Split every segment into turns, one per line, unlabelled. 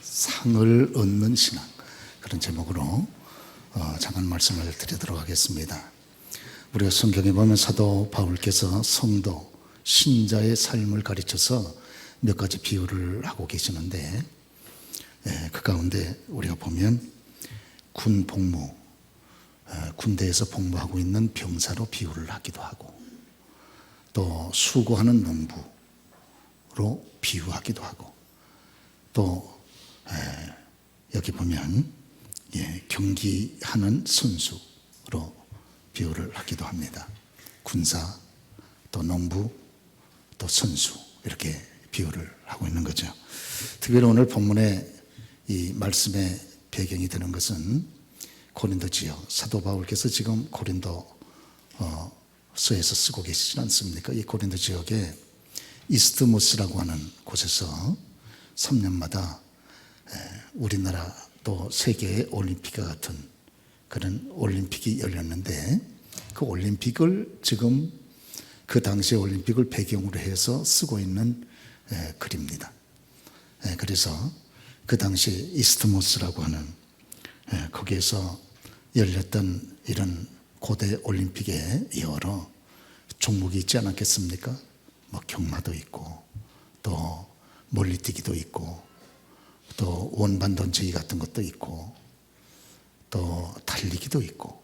상을 얻는 신앙, 그런 제목으로 잠깐 말씀을 드리도록 하겠습니다. 우리가 성경에 보면 사도 바울께서 성도, 신자의 삶을 가르쳐서 몇 가지 비유를 하고 계시는데, 그 가운데 우리가 보면 군 복무, 군대에서 복무하고 있는 병사로 비유를 하기도 하고, 또 수고하는 농부로 비유하기도 하고, 또 여기 보면 경기하는 선수로 비유를 하기도 합니다. 군사, 또 농부, 또 선수, 이렇게 비유를 하고 있는 거죠. 특별히 오늘 본문의 이 말씀의 배경이 되는 것은 고린도 지역, 사도 바울께서 지금 고린도서에서 쓰고 계시지 않습니까? 이 고린도 지역에 이스트모스라고 하는 곳에서 3년마다 우리나라 또 세계의 올림픽과 같은 그런 올림픽이 열렸는데, 그 올림픽을 지금 그 당시의 올림픽을 배경으로 해서 쓰고 있는 글입니다. 그래서 그 당시 이스트모스라고 하는 거기에서 열렸던 이런 고대 올림픽에 여러 종목이 있지 않았겠습니까? 뭐 경마도 있고, 또 멀리뛰기도 있고, 또 원반 던지기 같은 것도 있고, 또 달리기도 있고,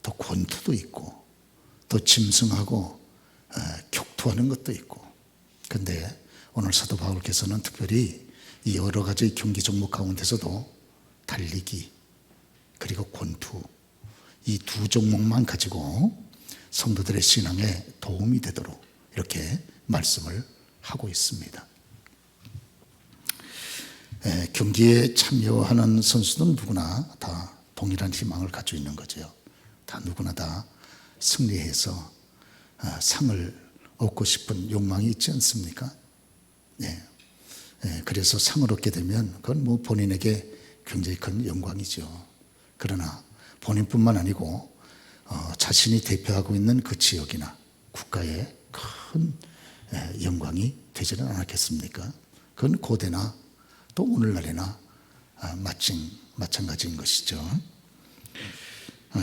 또 권투도 있고, 또 짐승하고 격투하는 것도 있고. 그런데 오늘 사도 바울께서는 특별히 이 여러 가지 경기 종목 가운데서도 달리기 그리고 권투, 이 두 종목만 가지고 성도들의 신앙에 도움이 되도록 이렇게 말씀을 하고 있습니다. 경기에 참여하는 선수는 누구나 다 동일한 희망을 가지고 있는 거죠. 다 누구나 다 승리해서 상을 얻고 싶은 욕망이 있지 않습니까? 그래서 상을 얻게 되면 그건 뭐 본인에게 굉장히 큰 영광이죠. 그러나 본인뿐만 아니고 자신이 대표하고 있는 그 지역이나 국가에 큰 영광이 되지는 않았겠습니까? 그건 고대나 또 오늘날에나 마찬가지인 것이죠.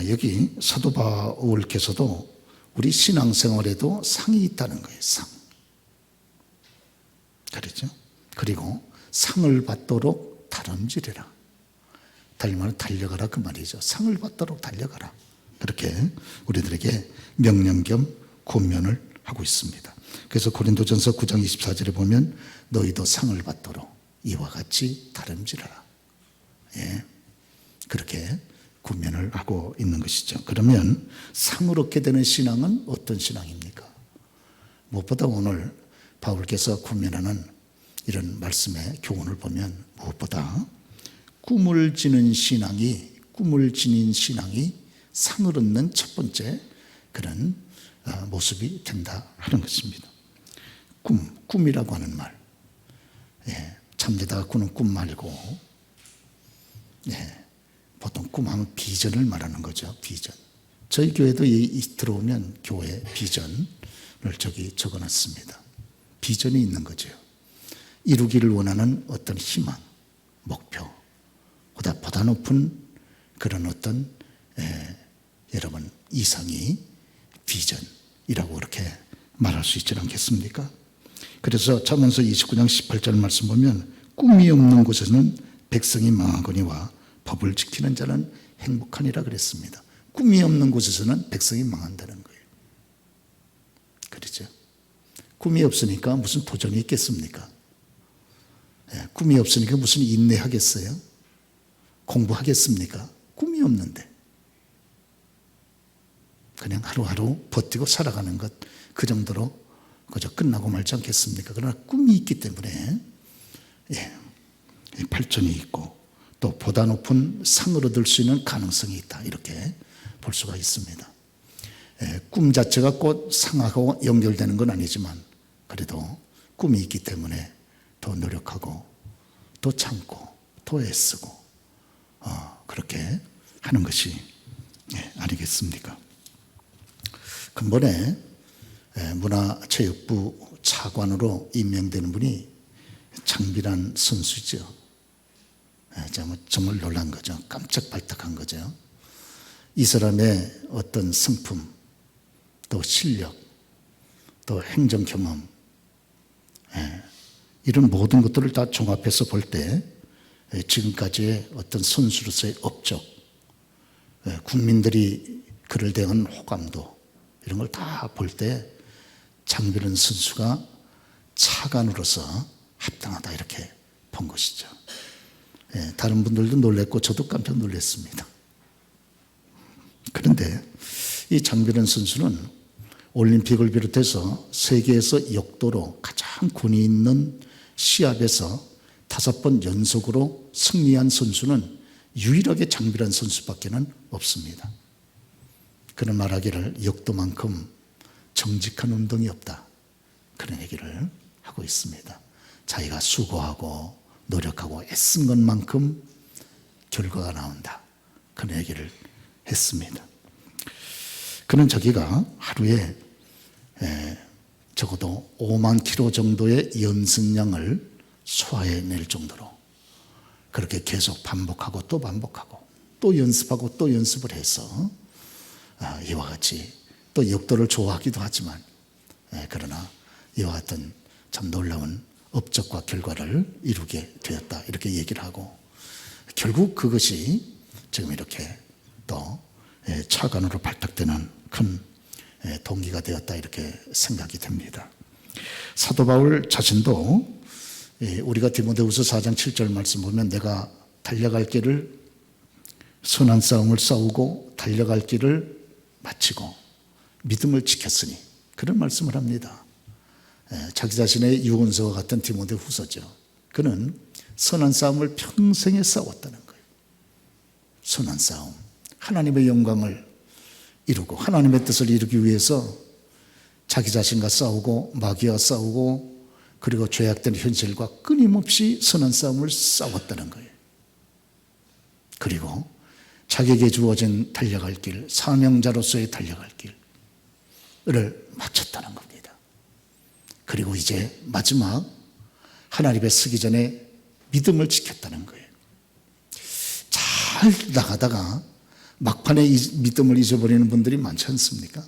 여기 사도 바울께서도 우리 신앙생활에도 상이 있다는 거예요. 상. 그렇죠? 그리고 상을 받도록 다름질해라. 달리면 달려가라 그 말이죠. 상을 받도록 달려가라. 그렇게 우리들에게 명령 겸 권면을 하고 있습니다. 그래서 고린도전서 9장 24절에 보면 너희도 상을 받도록 이와 같이 다름질하라. 그렇게 권면을 하고 있는 것이죠. 그러면 상을 얻게 되는 신앙은 어떤 신앙입니까? 무엇보다 오늘 바울께서 권면하는 이런 말씀의 교훈을 보면 무엇보다 꿈을 지닌 신앙이 상을 얻는 첫 번째 그런 모습이 된다 하는 것입니다. 꿈이라고 하는 말, 잠자다가 꾸는 꿈 말고, 보통 꿈하면 비전을 말하는 거죠. 비전. 저희 교회도 들어오면 교회 비전을 적어놨습니다. 비전이 있는 거죠. 이루기를 원하는 어떤 희망, 목표, 보다 높은 그런 어떤 여러분 이상이 비전이라고 그렇게 말할 수 있지 않겠습니까? 그래서 잠언서 29장 18절 말씀 보면 꿈이 없는 곳에서는 백성이 망하거니와 법을 지키는 자는 행복하니라 그랬습니다. 꿈이 없는 곳에서는 백성이 망한다는 거예요. 그렇죠? 꿈이 없으니까 무슨 도전이 있겠습니까? 꿈이 없으니까 무슨 인내하겠어요? 공부하겠습니까? 꿈이 없는데 그냥 하루하루 버티고 살아가는 것, 그 정도로 그저 끝나고 말지 않겠습니까? 그러나 꿈이 있기 때문에 발전이 있고 또 보다 높은 상을 얻을 수 있는 가능성이 있다, 이렇게 볼 수가 있습니다. 꿈 자체가 꼭 상하고 연결되는 건 아니지만 그래도 꿈이 있기 때문에 더 노력하고 더 참고 더 애쓰고 그렇게 하는 것이 아니겠습니까? 근본에 문화체육부 차관으로 임명되는 분이 장비란 선수죠. 정말 놀란 거죠. 깜짝 발탁한 거죠. 이 사람의 어떤 성품, 또 실력, 또 행정 경험, 이런 모든 것들을 다 종합해서 볼 때 지금까지의 어떤 선수로서의 업적, 국민들이 그를 대한 호감도 이런 걸 다 볼 때 장변은 선수가 차관으로서 합당하다 이렇게 본 것이죠. 다른 분들도 놀랬고 저도 깜짝 놀랐습니다. 그런데 이 장변은 선수는 올림픽을 비롯해서 세계에서 역도로 가장 권위 있는 시합에서 5번 연속으로 승리한 선수는 유일하게 장변은 선수밖에는 없습니다. 그는 말하기를 역도만큼 정직한 운동이 없다. 그런 얘기를 하고 있습니다. 자기가 수고하고 노력하고 애쓴 것만큼 결과가 나온다. 그런 얘기를 했습니다. 그는 자기가 하루에 적어도 5만 킬로 정도의 연습량을 소화해낼 정도로 그렇게 계속 반복하고 또 반복하고 또 연습하고 또 연습을 해서 이와 같이 또 역도를 좋아하기도 하지만 그러나 이와 같은 참 놀라운 업적과 결과를 이루게 되었다 이렇게 얘기를 하고 결국 그것이 지금 이렇게 또 차관으로 발탁되는 큰 동기가 되었다 이렇게 생각이 됩니다. 사도 바울 자신도 우리가 디모데후서 4장 7절 말씀 보면 내가 달려갈 길을 선한 싸움을 싸우고 달려갈 길을 마치고 믿음을 지켰으니 그런 말씀을 합니다. 자기 자신의 유언서와 같은 디모데후서죠. 그는 선한 싸움을 평생에 싸웠다는 거예요. 선한 싸움. 하나님의 영광을 이루고 하나님의 뜻을 이루기 위해서 자기 자신과 싸우고 마귀와 싸우고 그리고 죄악된 현실과 끊임없이 선한 싸움을 싸웠다는 거예요. 그리고 자기에게 주어진 달려갈 길, 사명자로서의 달려갈 길을 마쳤다는 겁니다. 그리고 이제 마지막 하나님의 쓰기 전에 믿음을 지켰다는 거예요. 잘 나가다가 막판에 믿음을 잊어버리는 분들이 많지 않습니까?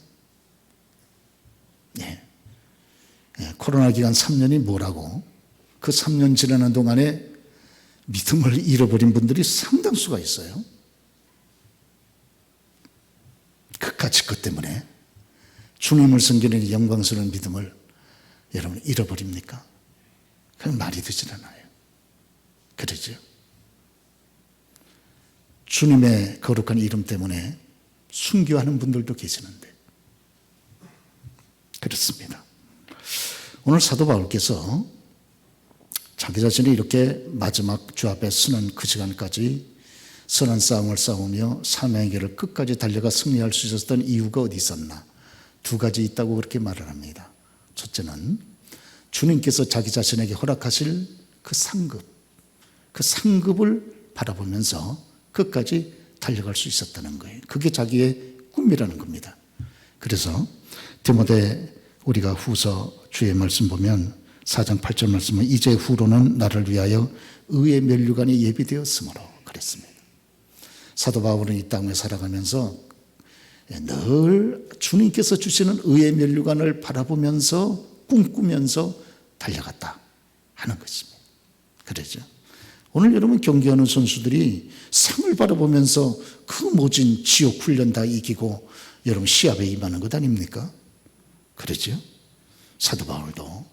코로나 기간 3년이 뭐라고 그 3년 지나는 동안에 믿음을 잃어버린 분들이 상당수가 있어요. 그까짓 것 때문에 주님을 섬기는 영광스러운 믿음을 여러분 잃어버립니까? 그건 말이 되질 않아요. 그러죠? 주님의 거룩한 이름 때문에 순교하는 분들도 계시는데 그렇습니다. 오늘 사도 바울께서 자기 자신이 이렇게 마지막 주 앞에 서는 그 시간까지 선한 싸움을 싸우며 사명의 길을 끝까지 달려가 승리할 수 있었던 이유가 어디 있었나? 2가지 있다고 그렇게 말을 합니다. 첫째는 주님께서 자기 자신에게 허락하실 그 상급을 바라보면서 끝까지 달려갈 수 있었다는 거예요. 그게 자기의 꿈이라는 겁니다. 그래서 디모데 우리가 후서 주의 말씀 보면 4장 8절 말씀은 이제 후로는 나를 위하여 의의 면류관이 예비되었으므로 그랬습니다. 사도 바울은 이 땅에 살아가면서 늘 주님께서 주시는 의의 면류관을 바라보면서 꿈꾸면서 달려갔다 하는 것입니다. 그러죠. 오늘 여러분 경기하는 선수들이 상을 바라보면서 그 모진 지옥 훈련 다 이기고 여러분 시합에 임하는 것 아닙니까? 그러죠. 사도 바울도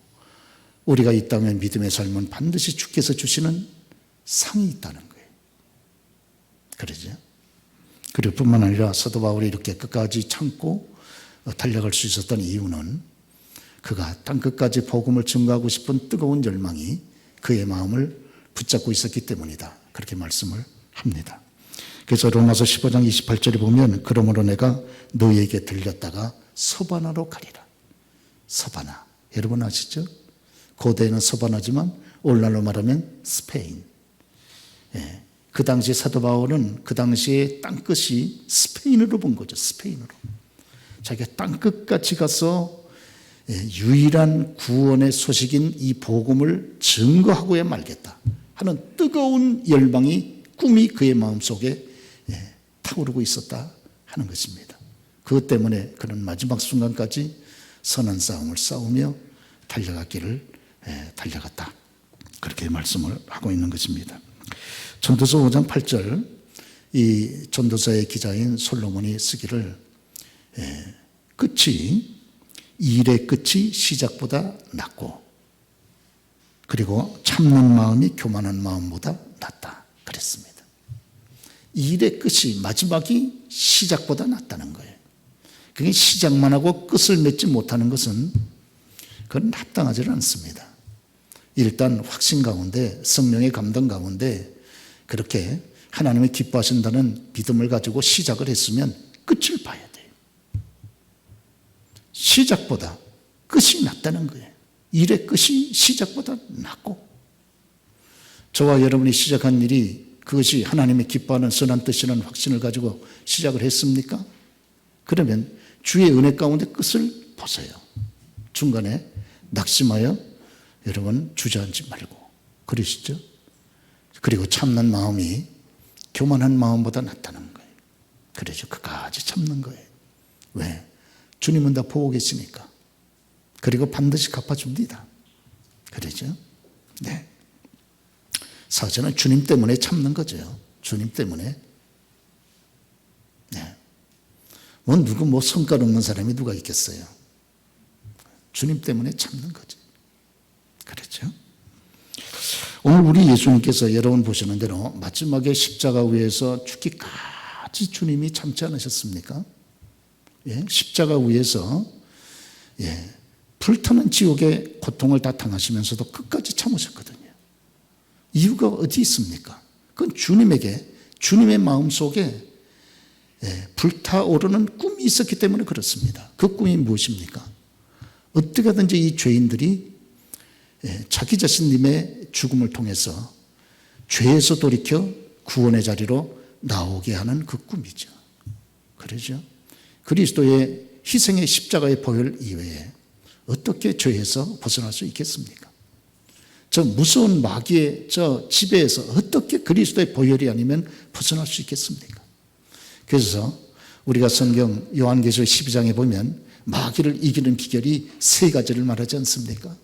우리가 이 땅의 믿음의 삶은 반드시 주께서 주시는 상이 있다는 거예요. 그러죠. 그리고 뿐만 아니라 사도 바울이 이렇게 끝까지 참고 달려갈 수 있었던 이유는 그가 땅끝까지 복음을 증거하고 싶은 뜨거운 열망이 그의 마음을 붙잡고 있었기 때문이다. 그렇게 말씀을 합니다. 그래서 로마서 15장 28절에 보면 그러므로 내가 너희에게 들렸다가 서바나로 가리라. 서바나. 여러분 아시죠? 고대에는 서바나지만 오늘날로 말하면 스페인. 그 당시 사도 바울은 그 당시에 땅끝이 스페인으로 본 거죠. 스페인으로. 자기가 땅끝까지 가서 유일한 구원의 소식인 이 복음을 증거하고야 말겠다 하는 뜨거운 열망이, 꿈이 그의 마음속에 타오르고 있었다 하는 것입니다. 그것 때문에 그는 마지막 순간까지 선한 싸움을 싸우며 달려갔기를 달려갔다. 그렇게 말씀을 하고 있는 것입니다. 전도서 5장 8절, 이 전도서의 기자인 솔로몬이 쓰기를 일의 끝이 시작보다 낫고, 그리고 참는 마음이 교만한 마음보다 낫다 그랬습니다. 일의 끝이, 마지막이 시작보다 낫다는 거예요. 그게 시작만 하고 끝을 맺지 못하는 것은 그건 합당하지 않습니다. 일단 확신 가운데, 성령의 감동 가운데 그렇게 하나님이 기뻐하신다는 믿음을 가지고 시작을 했으면 끝을 봐야 돼요. 시작보다 끝이 낫다는 거예요. 일의 끝이 시작보다 낫고, 저와 여러분이 시작한 일이 그것이 하나님이 기뻐하는 선한 뜻이라는 확신을 가지고 시작을 했습니까? 그러면 주의 은혜 가운데 끝을 보세요. 중간에 낙심하여 여러분 주저앉지 말고, 그러시죠? 그리고 참는 마음이 교만한 마음보다 낫다는 거예요. 그래서 끝까지 참는 거예요. 왜? 주님은 다 보고 계시니까. 그리고 반드시 갚아줍니다. 그러죠? 네. 사실은 주님 때문에 참는 거죠. 주님 때문에. 네. 누구 성과 없는 사람이 누가 있겠어요? 주님 때문에 참는 거죠. 그렇죠? 오늘 우리 예수님께서 여러분 보시는 대로 마지막에 십자가 위에서 죽기까지 주님이 참지 않으셨습니까? 예? 십자가 위에서 불타는 지옥의 고통을 다 당하시면서도 끝까지 참으셨거든요. 이유가 어디 있습니까? 그건 주님에게, 주님의 마음속에 불타오르는 꿈이 있었기 때문에 그렇습니다. 그 꿈이 무엇입니까? 어떻게 하든지 이 죄인들이 자기 자신님의 죽음을 통해서 죄에서 돌이켜 구원의 자리로 나오게 하는 그 꿈이죠. 그러죠? 그리스도의 희생의 십자가의 보혈 이외에 어떻게 죄에서 벗어날 수 있겠습니까? 저 무서운 마귀의 저 지배에서 어떻게 그리스도의 보혈이 아니면 벗어날 수 있겠습니까? 그래서 우리가 성경 요한계시록 12장에 보면 마귀를 이기는 비결이 세 가지를 말하지 않습니까?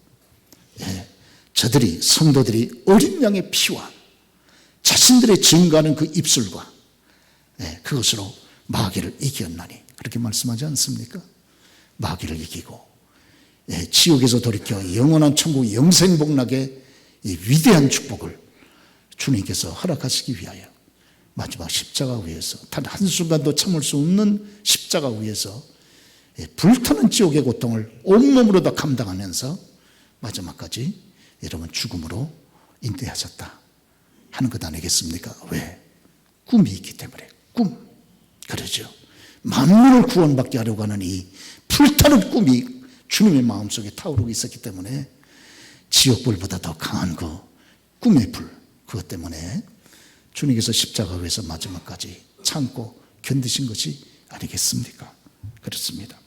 저들이, 성도들이 어린 양의 피와 자신들의 증거하는 그 입술과 그것으로 마귀를 이겼나니, 그렇게 말씀하지 않습니까? 마귀를 이기고 지옥에서 돌이켜 영원한 천국 영생복락의 이 위대한 축복을 주님께서 허락하시기 위하여 마지막 십자가 위에서 단 한순간도 참을 수 없는 십자가 위에서 불타는 지옥의 고통을 온몸으로 다 감당하면서 마지막까지 여러분 죽음으로 인도하셨다 하는 것 아니겠습니까? 왜? 꿈이 있기 때문에. 꿈. 그러죠. 만물을 구원받게 하려고 하는 이 불타는 꿈이 주님의 마음속에 타오르고 있었기 때문에 지옥불보다 더 강한 그 꿈의 불, 그것 때문에 주님께서 십자가 위에서 마지막까지 참고 견디신 것이 아니겠습니까? 그렇습니다.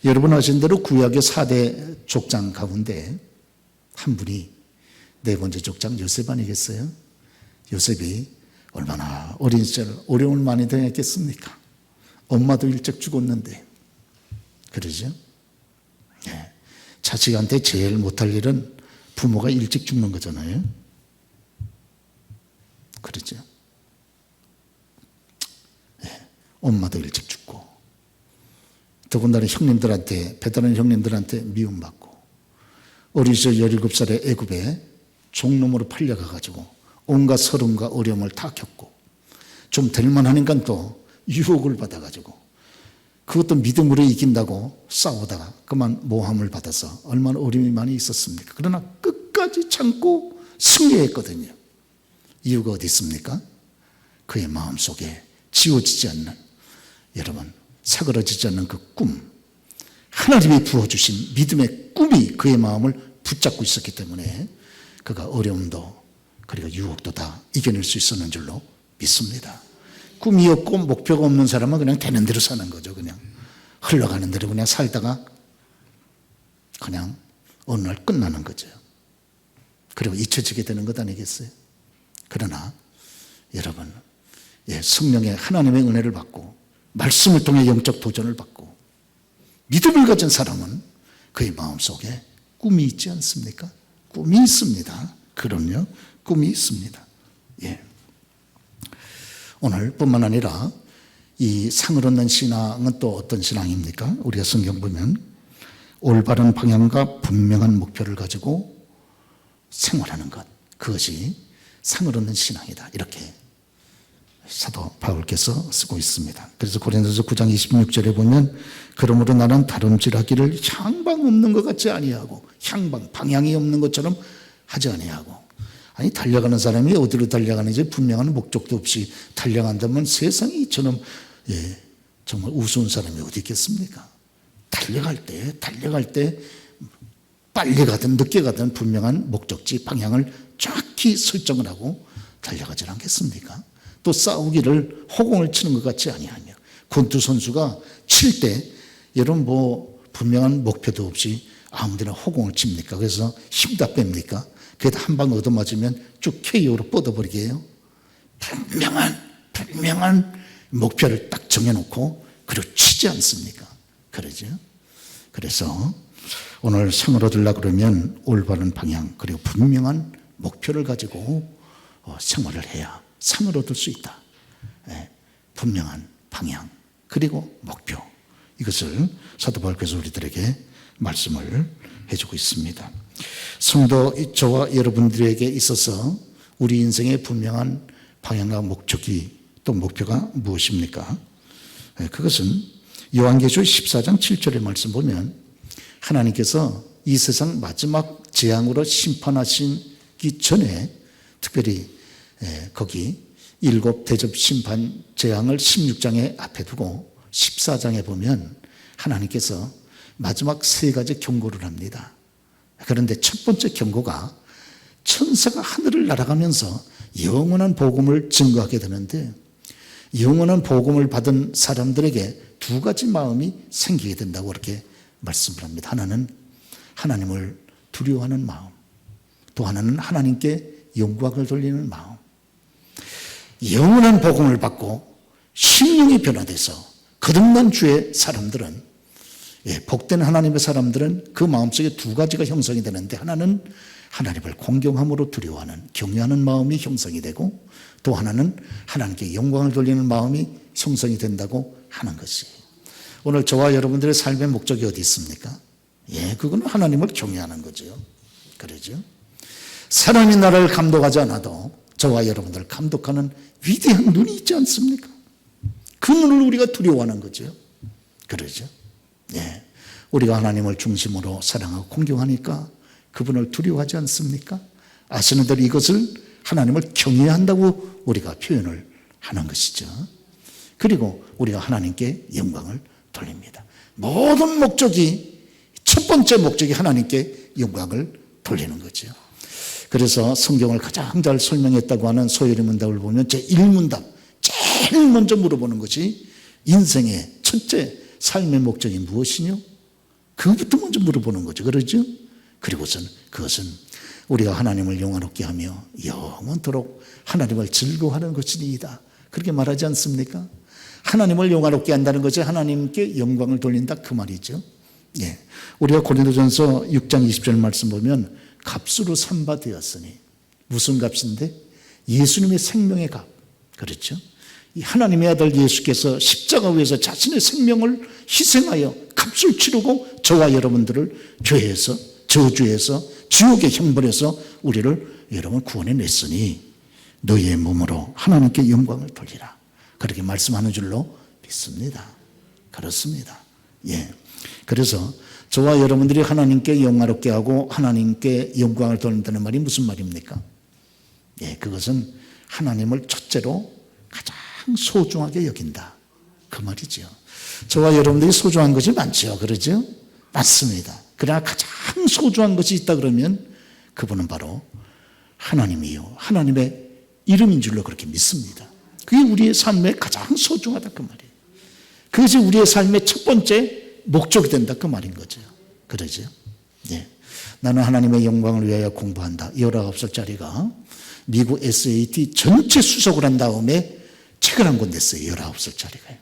여러분 아신 대로 구약의 4대 족장 가운데 한 분이 네 번째 족장 요셉 아니겠어요? 요셉이 얼마나 어린 시절 어려움을 많이 당했겠습니까? 엄마도 일찍 죽었는데, 그러죠? 네. 자식한테 제일 못할 일은 부모가 일찍 죽는 거잖아요. 그러죠? 네. 엄마도 일찍 죽고, 더군다나 형님들한테, 베테랑 형님들한테 미움받고, 어린 시절 17살에 애굽에 종놈으로 팔려가가지고 온갖 서름과 어려움을 다 겪고, 좀 될만하니까 또 유혹을 받아가지고, 그것도 믿음으로 이긴다고 싸우다가 그만 모함을 받아서 얼마나 어려움이 많이 있었습니까? 그러나 끝까지 참고 승리했거든요. 이유가 어디 있습니까? 그의 마음속에 지워지지 않는, 여러분 사그러지지 않는 그 꿈, 하나님이 부어주신 믿음의 꿈이 그의 마음을 붙잡고 있었기 때문에 그가 어려움도 그리고 유혹도 다 이겨낼 수 있었는 줄로 믿습니다. 꿈이 없고 목표가 없는 사람은 그냥 되는 대로 사는 거죠. 그냥 흘러가는 대로 그냥 살다가 그냥 어느 날 끝나는 거죠. 그리고 잊혀지게 되는 것 아니겠어요? 여러분, 성령의 하나님의 은혜를 받고 말씀을 통해 영적 도전을 받고 믿음을 가진 사람은 그의 마음속에 꿈이 있지 않습니까? 꿈이 있습니다. 그럼요. 꿈이 있습니다. 오늘 뿐만 아니라 이 상을 얻는 신앙은 또 어떤 신앙입니까? 우리가 성경 보면 올바른 방향과 분명한 목표를 가지고 생활하는 것, 그것이 상을 얻는 신앙이다. 이렇게 사도 바울께서 쓰고 있습니다. 그래서 고린도서 9장 26절에 보면 그러므로 나는 다름질하기를 향방 없는 것 같지 아니하고 방향이 없는 것처럼 하지 아니하고. 아니, 달려가는 사람이 어디로 달려가는지 분명한 목적도 없이 달려간다면 세상이 이처럼 정말 우스운 사람이 어디 있겠습니까? 달려갈 때 빨리 가든 늦게 가든 분명한 목적지 방향을 정확히 설정을 하고 달려가지 않겠습니까? 또 싸우기를 허공을 치는 것 같지 아니하며 권투 선수가 칠 때 여러분 분명한 목표도 없이 아무데나 허공을 칩니까? 그래서 힘 다 뺍니까? 그래도 한 방 얻어맞으면 쭉 KO로 뻗어버리게 해요. 분명한 목표를 딱 정해놓고 그리고 치지 않습니까? 그러죠. 그래서 오늘 상을 얻으려고 그러면 올바른 방향 그리고 분명한 목표를 가지고 생활을 해야 상을 얻을 수 있다. 분명한 방향 그리고 목표, 이것을 사도 바울께서 우리들에게 말씀을 해주고 있습니다. 성도 저와 여러분들에게 있어서 우리 인생의 분명한 방향과 목적이 또 목표가 무엇입니까? 그것은 요한계시록 14장 7절의 말씀 보면 하나님께서 이 세상 마지막 재앙으로 심판하시기 전에 특별히 거기 7 대접 심판 재앙을 16장에 앞에 두고 14장에 보면 하나님께서 마지막 3가지 경고를 합니다. 그런데 첫 번째 경고가 천사가 하늘을 날아가면서 영원한 복음을 증거하게 되는데 영원한 복음을 받은 사람들에게 2가지 마음이 생기게 된다고 그렇게 말씀을 합니다. 하나는 하나님을 두려워하는 마음, 또 하나는 하나님께 영광을 돌리는 마음. 영원한 복음을 받고 심령이 변화돼서 거듭난 주의 사람들은, 복된 하나님의 사람들은 그 마음속에 2가지가 형성이 되는데 하나는 하나님을 공경함으로 두려워하는 경외하는 마음이 형성이 되고 또 하나는 하나님께 영광을 돌리는 마음이 형성이 된다고 하는 것이에요. 오늘 저와 여러분들의 삶의 목적이 어디 있습니까? 그건 하나님을 경외하는 거죠. 그러죠? 사람이 나를 감독하지 않아도 저와 여러분들을 감독하는 위대한 눈이 있지 않습니까? 그 눈을 우리가 두려워하는 거죠. 그러죠? 우리가 하나님을 중심으로 사랑하고 공경하니까 그분을 두려워하지 않습니까? 아시는 대로 이것을 하나님을 경외한다고 우리가 표현을 하는 것이죠. 그리고 우리가 하나님께 영광을 돌립니다. 모든 목적이, 첫 번째 목적이 하나님께 영광을 돌리는 거죠. 그래서 성경을 가장 잘 설명했다고 하는 소요리 문답을 보면 제1문답, 제일 먼저 물어보는 것이 인생의 첫째 삶의 목적이 무엇이뇨? 그것부터 먼저 물어보는 거죠. 그러죠? 그리고선 그것은 우리가 하나님을 영화롭게 하며 영원토록 하나님을 즐거워하는 것이니이다. 그렇게 말하지 않습니까? 하나님을 영화롭게 한다는 것이 하나님께 영광을 돌린다, 그 말이죠. 우리가 고린도전서 6장 20절 말씀 보면 값으로 삼바 되었으니, 무슨 값인데? 예수님의 생명의 값. 그렇죠? 이 하나님의 아들 예수께서 십자가 위에서 자신의 생명을 희생하여 값을 치르고 저와 여러분들을 죄에서, 저주에서, 지옥의 형벌에서 우리를 여러분 구원해 냈으니 너희의 몸으로 하나님께 영광을 돌리라. 그렇게 말씀하는 줄로 믿습니다. 그렇습니다. 그래서 저와 여러분들이 하나님께 영화롭게 하고 하나님께 영광을 돌린다는 말이 무슨 말입니까? 그것은 하나님을 첫째로 가장 소중하게 여긴다, 그 말이죠. 저와 여러분들이 소중한 것이 많죠. 그러죠? 맞습니다. 그러나 가장 소중한 것이 있다 그러면 그분은 바로 하나님이요, 하나님의 이름인 줄로 그렇게 믿습니다. 그게 우리의 삶에 가장 소중하다, 그 말이에요. 그것이 우리의 삶의 첫 번째 목적이 된다, 그 말인 거죠. 그러죠? 나는 하나님의 영광을 위하여 공부한다. 19살짜리가 미국 SAT 전체 수석을 한 다음에 책을 한 권 냈어요. 19살짜리가요.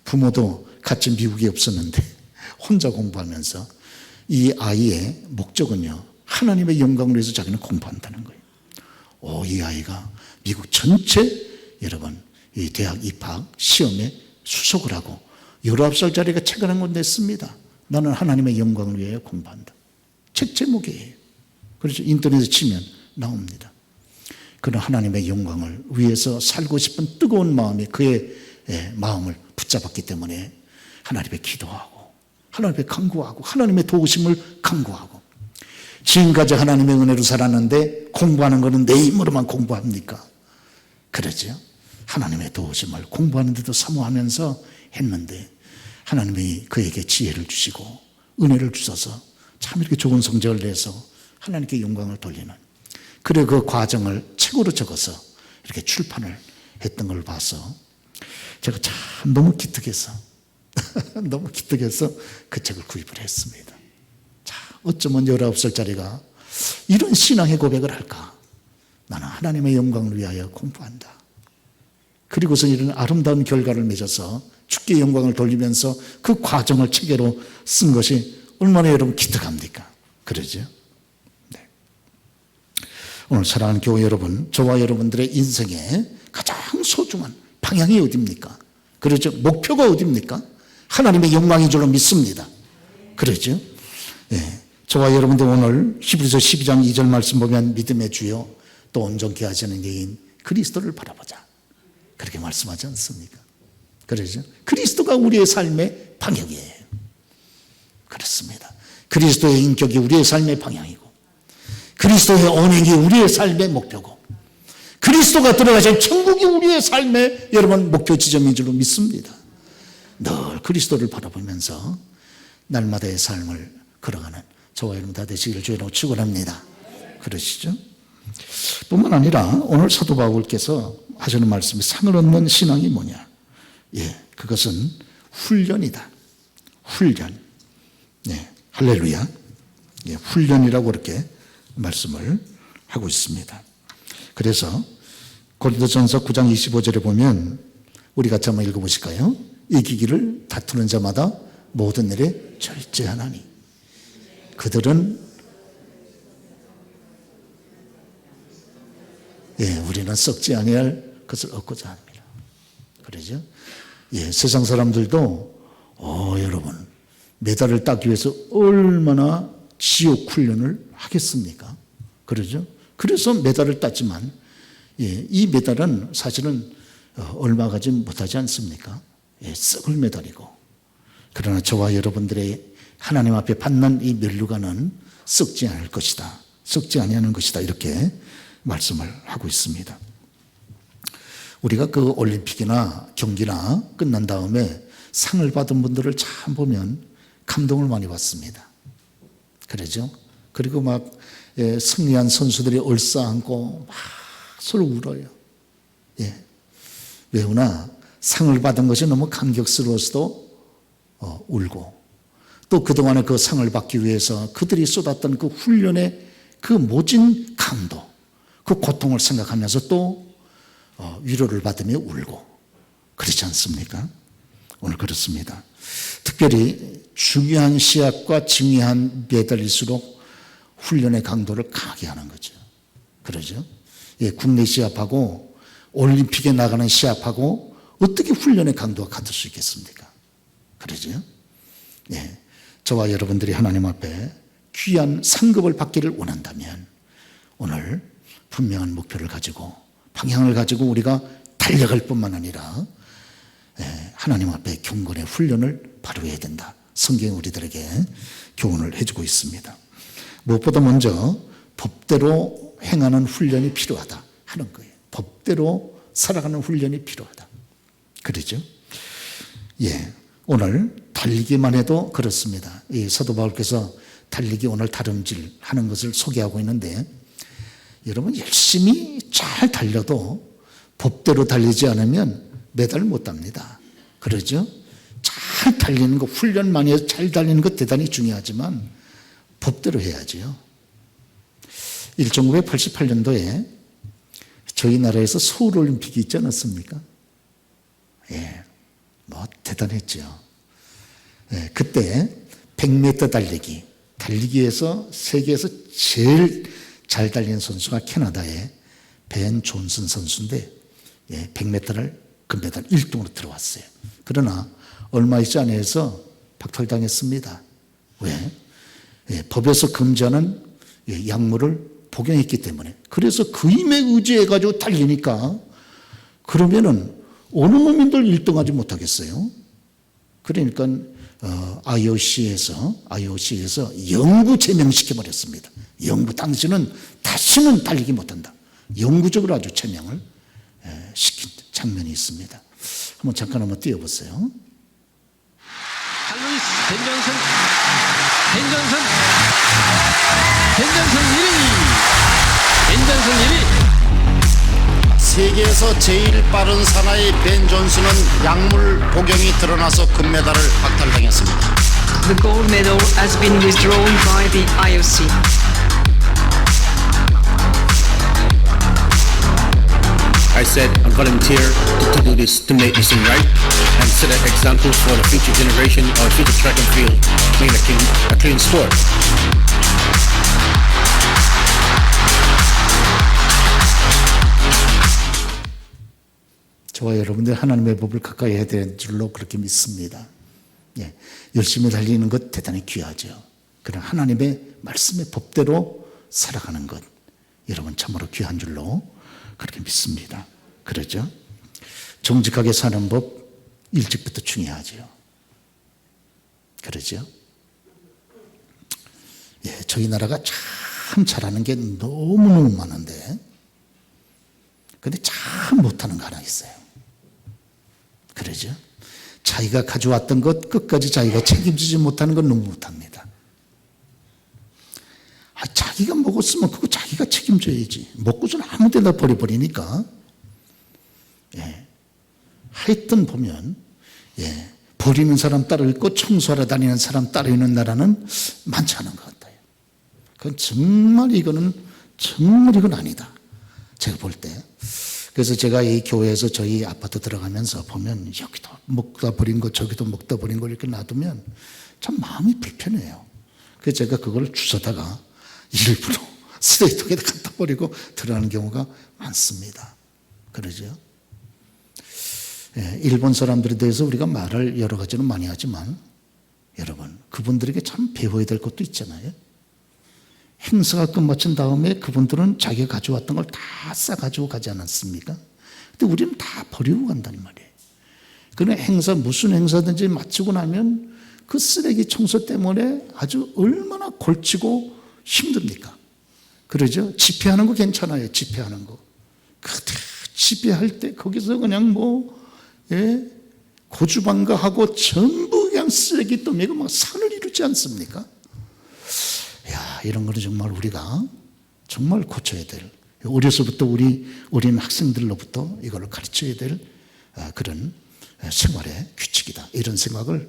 부모도 같이 미국에 없었는데 혼자 공부하면서 이 아이의 목적은요, 하나님의 영광을 위해서 자기는 공부한다는 거예요. 이 아이가 미국 전체 여러분 이 대학 입학 시험에 수석을 하고 19살짜리가 책을 한 권 냈습니다. 나는 하나님의 영광을 위하여 공부한다. 책 제목이에요. 그렇죠. 인터넷에 치면 나옵니다. 그런 하나님의 영광을 위해서 살고 싶은 뜨거운 마음이 그의 마음을 붙잡았기 때문에 하나님께 기도하고 하나님께 간구하고 하나님의 도우심을 간구하고, 지금까지 하나님의 은혜로 살았는데 공부하는 것은 내 힘으로만 공부합니까? 그러죠. 하나님의 도우심을 공부하는데도 사모하면서 했는데 하나님이 그에게 지혜를 주시고 은혜를 주셔서 참 이렇게 좋은 성적을 내서 하나님께 영광을 돌리는, 그래 그 과정을 책으로 적어서 이렇게 출판을 했던 걸 봐서 제가 참 너무 기특해서 너무 기특해서 그 책을 구입을 했습니다. 자, 어쩌면 19살짜리가 이런 신앙의 고백을 할까? 나는 하나님의 영광을 위하여 공부한다. 그리고서 이런 아름다운 결과를 맺어서 주께 영광을 돌리면서 그 과정을 책으로 쓴 것이 얼마나 여러분 기특합니까? 그러죠? 네. 오늘 사랑하는 교회 여러분, 저와 여러분들의 인생에 가장 소중한 방향이 어디입니까? 그렇죠? 목표가 어디입니까? 하나님의 영광인 줄로 믿습니다. 그렇죠? 네. 저와 여러분들 오늘 히브리서 12장 2절 말씀 보면 믿음의 주요 또 온전케 하시는 이인 그리스도를 바라보자. 그렇게 말씀하지 않습니까? 그렇죠? 그리스도가 우리의 삶의 방향이에요. 그렇습니다. 그리스도의 인격이 우리의 삶의 방향이고 그리스도의 언행이 우리의 삶의 목표고 그리스도가 들어가신 천국이 우리의 삶의 여러분 목표 지점인 줄로 믿습니다. 늘 그리스도를 바라보면서 날마다의 삶을 걸어가는 저와 여러분 다 되시기를 주의로 축원합니다. 그러시죠? 뿐만 아니라 오늘 사도 바울께서 하시는 말씀이 상을 얻는 신앙이 뭐냐? 예, 그것은 훈련이다. 훈련. 네, 할렐루야. 예, 훈련이라고 그렇게 말씀을 하고 있습니다. 그래서 고린도전서 9장 25절에 보면 우리 같이 한번 읽어보실까요? 이기기를 다투는 자마다 모든 일에 절제하나니 그들은 우리는 썩지 아니할 것을 얻고자 합니다. 그러죠? 세상 사람들도 여러분 메달을 따기 위해서 얼마나 지옥 훈련을 하겠습니까? 그러죠? 그래서 메달을 땄지만 이 메달은 사실은 얼마 가지 못하지 않습니까? 썩을 메달이고, 그러나 저와 여러분들의 하나님 앞에 받는 이 면류관은 썩지 않을 것이다. 썩지 아니하는 것이다. 이렇게 말씀을 하고 있습니다. 우리가 그 올림픽이나 경기나 끝난 다음에 상을 받은 분들을 참 보면 감동을 많이 받습니다. 그러죠? 그리고 막 승리한 선수들이 얼싸안고 막 서로 울어요. 왜 우나 상을 받은 것이 너무 감격스러워서도 울고, 또 그동안에 그 상을 받기 위해서 그들이 쏟았던 그 훈련의 그 모진 강도, 그 고통을 생각하면서 또 위로를 받으며 울고, 그렇지 않습니까? 오늘 그렇습니다. 특별히 중요한 시합과 중요한 메달일수록 훈련의 강도를 강하게 하는 거죠. 그러죠? 국내 시합하고 올림픽에 나가는 시합하고 어떻게 훈련의 강도가 같을 수 있겠습니까? 그러죠? 저와 여러분들이 하나님 앞에 귀한 상급을 받기를 원한다면 오늘 분명한 목표를 가지고 방향을 가지고 우리가 달려갈 뿐만 아니라 하나님 앞에 경건의 훈련을 발휘해야 된다. 성경이 우리들에게 교훈을 해주고 있습니다. 무엇보다 먼저 법대로 행하는 훈련이 필요하다 하는 거예요. 법대로 살아가는 훈련이 필요하다. 그러죠? 오늘 달리기만 해도 그렇습니다. 이 사도 바울께서 달리기 오늘 다름질 하는 것을 소개하고 있는데, 여러분 열심히 잘 달려도 법대로 달리지 않으면 메달 못 땁니다. 그러죠? 잘 달리는 거, 훈련 많이 해서 잘 달리는 것 대단히 중요하지만 법대로 해야죠. 1988년도에 저희 나라에서 서울올림픽이 있지 않았습니까? 예, 뭐 대단했죠. 예, 그때 100m 달리기에서 세계에서 제일 잘 달리는 선수가 캐나다의 벤 존슨 선수인데 100m를 금메달 1등으로 들어왔어요. 그러나 얼마 있지 않아 해서 박탈당했습니다. 왜? 법에서 금지하는 약물을 복용했기 때문에. 그래서 그 힘에 의지해가지고 달리니까 그러면은 어느 놈인들 1등하지 못하겠어요? 그러니까 IOC에서 영구 제명시켜버렸습니다. 영구, 당신은 다시는 달리기 못한다. 영구적으로 아주 제명을 시킨 장면이 있습니다. 한번 띄워보세요.
칼루이스 벤존슨 1위.
세계에서 제일 빠른 사나이 벤 존슨은 약물 복용이 드러나서 금메달을 박탈당했습니다.
The gold medal has been withdrawn by the IOC.
I said I volunteer to do this, to make this thing right and set an example for the future generation or future track and field, make a clean sport.
저와 여러분들 하나님의 법을 가까이 해야 될 줄로 그렇게 믿습니다. 예, 열심히 달리는 것 대단히 귀하죠. 그런 하나님의 말씀의 법대로 살아가는 것, 여러분 참으로 귀한 줄로 그렇게 믿습니다. 그러죠? 정직하게 사는 법 일찍부터 중요하죠. 그러죠? 예, 저희 나라가 참 잘하는 게 너무너무 많은데 근데 참 못하는 거 하나 있어요. 그러죠? 자기가 가져왔던 것 끝까지 자기가 책임지지 못하는 건 너무 못합니다. 자기가 먹었으면 그거 자기가 책임져야지. 먹고서는 아무 데나 버려버리니까. 예. 하여튼 보면 버리는 사람 따로 있고 청소하러 다니는 사람 따로 있는 나라는 많지 않은 것 같아요. 그건 정말 이건 아니다. 제가 볼 때. 그래서 제가 이 교회에서 저희 아파트 들어가면서 보면 여기도 먹다 버린 거 저기도 먹다 버린 거 이렇게 놔두면 참 마음이 불편해요. 그래서 제가 그걸 주워다가 일부러 쓰레기통에 갖다 버리고 들어가는 경우가 많습니다. 그러죠? 예, 일본 사람들에 대해서 우리가 말을 여러 가지는 많이 하지만 여러분 그분들에게 참 배워야 될 것도 있잖아요. 행사가 끝마친 다음에 그분들은 자기가 가져왔던 걸 다 싸가지고 가지 않았습니까? 근데 우리는 다 버리고 간단 말이에요. 그런 행사, 무슨 행사든지 마치고 나면 그 쓰레기 청소 때문에 아주 얼마나 골치고 힘듭니까? 그러죠? 집회하는 거 괜찮아요. 집회하는 거. 집회할 때 거기서 그냥 고주방가하고 전부 그냥 쓰레기 떠매고 막 산을 이루지 않습니까? 야, 이런 거는 정말 우리가 정말 고쳐야 될, 어려서부터 우리 어린 학생들로부터 이걸 가르쳐야 될 그런 생활의 규칙이다. 이런 생각을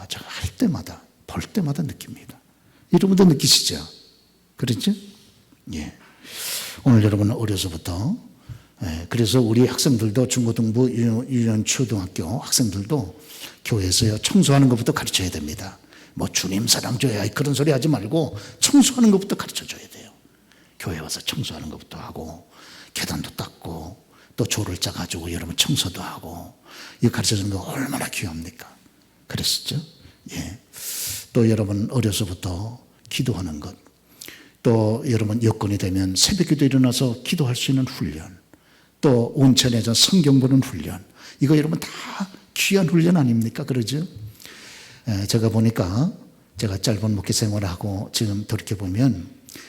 제가 할 때마다, 볼 때마다 느낍니다. 여러분도 느끼시죠? 그렇죠? 예. 오늘 여러분은 어려서부터, 그래서 우리 학생들도 중고등부, 유년 초등학교 학생들도 교회에서 청소하는 것부터 가르쳐야 됩니다. 뭐 주님 사랑 줘야 그런 소리 하지 말고 청소하는 것부터 가르쳐 줘야 돼요. 교회 와서 청소하는 것부터 하고 계단도 닦고 또 조를 짜가지고 여러분 청소도 하고 이거 가르쳐 주는 거 얼마나 귀합니까? 그랬었죠? 예. 또 여러분 어려서부터 기도하는 것, 또 여러분 여건이 되면 새벽기도 일어나서 기도할 수 있는 훈련, 또 온천에서 성경 보는 훈련, 이거 여러분 다 귀한 훈련 아닙니까? 그러죠? 제가 보니까 제가 짧은 목회 생활을 하고 지금 돌이켜보면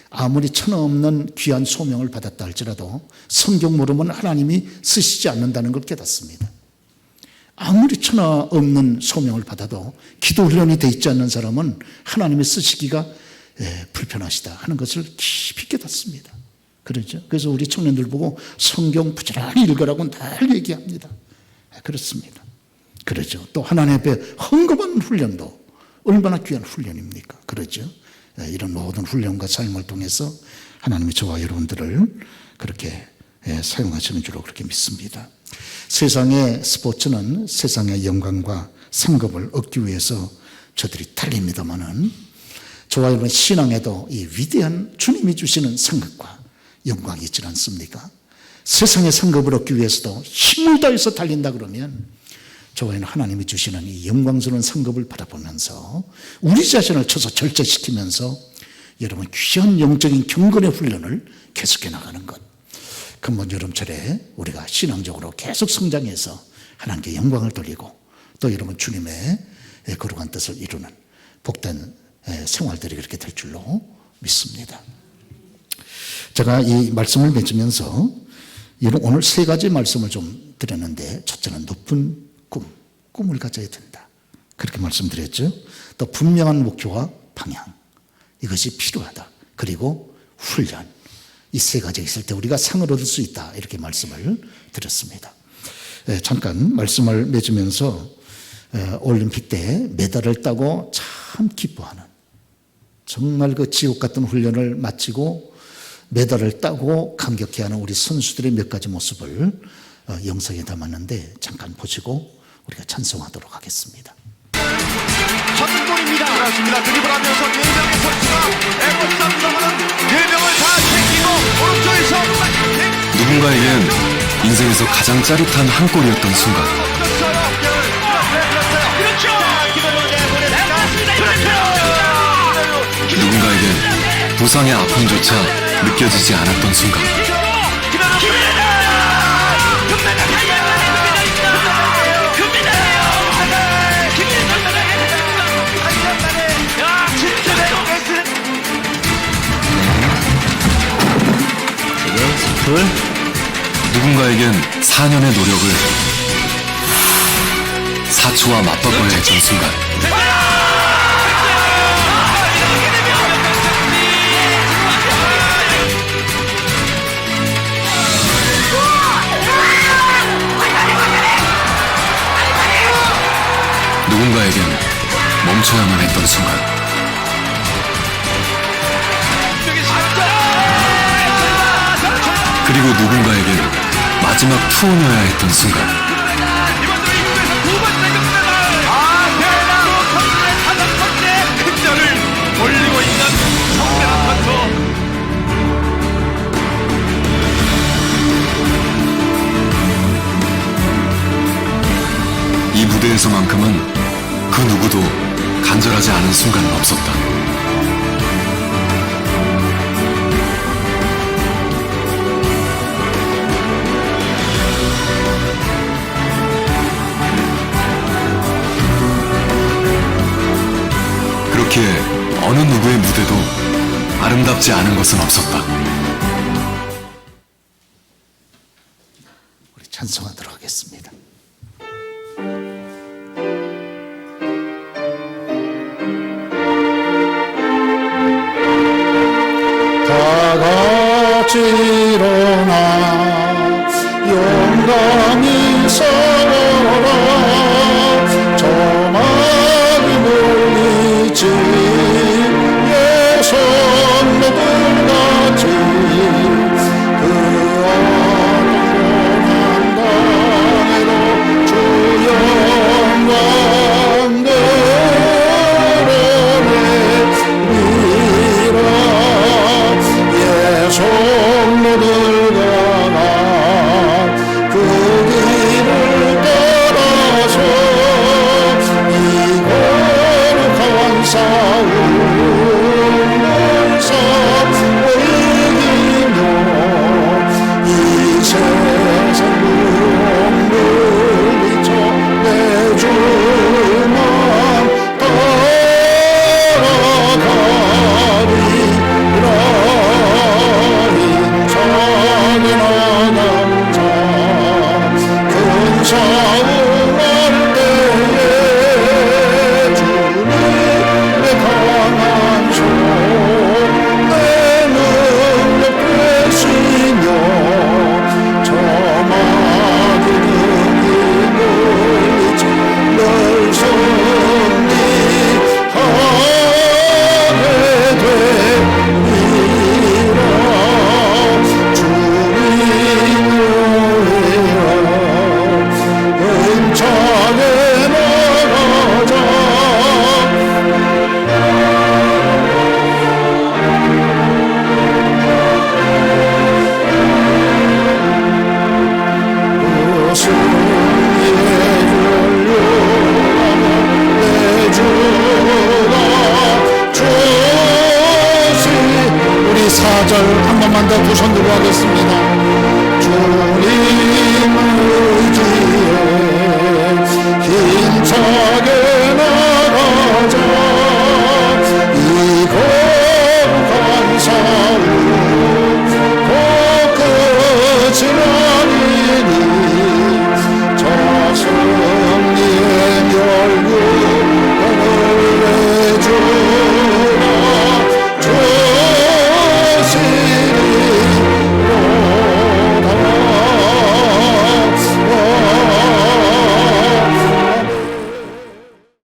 아무리 천하 없는 귀한 소명을 받았다 할지라도 성경 모르면 하나님이 쓰시지 않는다는 걸 깨닫습니다. 아무리 천하 없는 소명을 받아도 기도 훈련이 돼 있지 않는 사람은 하나님이 쓰시기가 불편하시다 하는 것을 깊이 깨닫습니다. 그렇죠? 그래서 우리 청년들 보고 성경 부지런히 읽으라고 늘 얘기합니다. 그렇습니다. 그렇죠. 또 하나님 앞에 헌금하는 훈련도 얼마나 귀한 훈련입니까? 그렇죠. 이런 모든 훈련과 삶을 통해서 하나님이 저와 여러분들을 그렇게 사용하시는 줄로 그렇게 믿습니다. 세상의 스포츠는 세상의 영광과 상급을 얻기 위해서 저들이 달립니다마는 저와 여러분 신앙에도 이 위대한 주님이 주시는 상급과 영광이 있지 않습니까? 세상의 상급을 얻기 위해서도 힘을 다해서 달린다 그러면 저와 여러분 하나님이 주시는 이 영광스러운 상급을 바라보면서 우리 자신을 쳐서 절제시키면서 여러분 귀한 영적인 경건의 훈련을 계속해 나가는 것. 근본 여름철에 우리가 신앙적으로 계속 성장해서 하나님께 영광을 돌리고 또 여러분 주님의 거룩한 뜻을 이루는 복된 생활들이 그렇게 될 줄로 믿습니다. 제가 이 말씀을 맺으면서 오늘 세 가지 말씀을 좀 드렸는데, 첫째는 높은 꿈을 가져야 된다. 그렇게 말씀드렸죠. 또 분명한 목표와 방향, 이것이 필요하다. 그리고 훈련, 이 세 가지가 있을 때 우리가 상을 얻을 수 있다. 이렇게 말씀을 드렸습니다. 잠깐 말씀을 맺으면서 올림픽 때 메달을 따고 참 기뻐하는, 정말 그 지옥 같은 훈련을 마치고 메달을 따고 감격해하는 우리 선수들의 몇 가지 모습을 영상에 담았는데 잠깐 보시고 우리가 찬송하도록 하겠습니다.
첫 골입니다. 그렇습니다. 드리블하면서 4명의 선수가 에버스 넘어는 4명을 다 챙기고 오른쪽에서
누군가에겐 인생에서 가장 짜릿한 한 골이었던 순간, 누군가에겐 부상의 아픔조차 느껴지지 않았던 순간, 누군가에겐 4년의 노력을 4초와 맞바꿔야 했던 순간, 누군가에겐 멈춰야만 했던 순간, 그리고 누군가에겐 마지막 투혼이어야 했던 순간,
올리고 있는 성대한 선수.
이 무대에서만큼은 그 누구도 간절하지 않은 순간은 없었다. 그렇게 어느 누구의 무대도 아름답지 않은 것은 없었다.
우리 찬송하도록 하겠습니다. 다 같이 일어나 용감히 서라. 저마리 몰리지 예선 모든 같이 그 어떤 고난당에도 주 영광 저
두 손 들고 하겠습니다. 주님을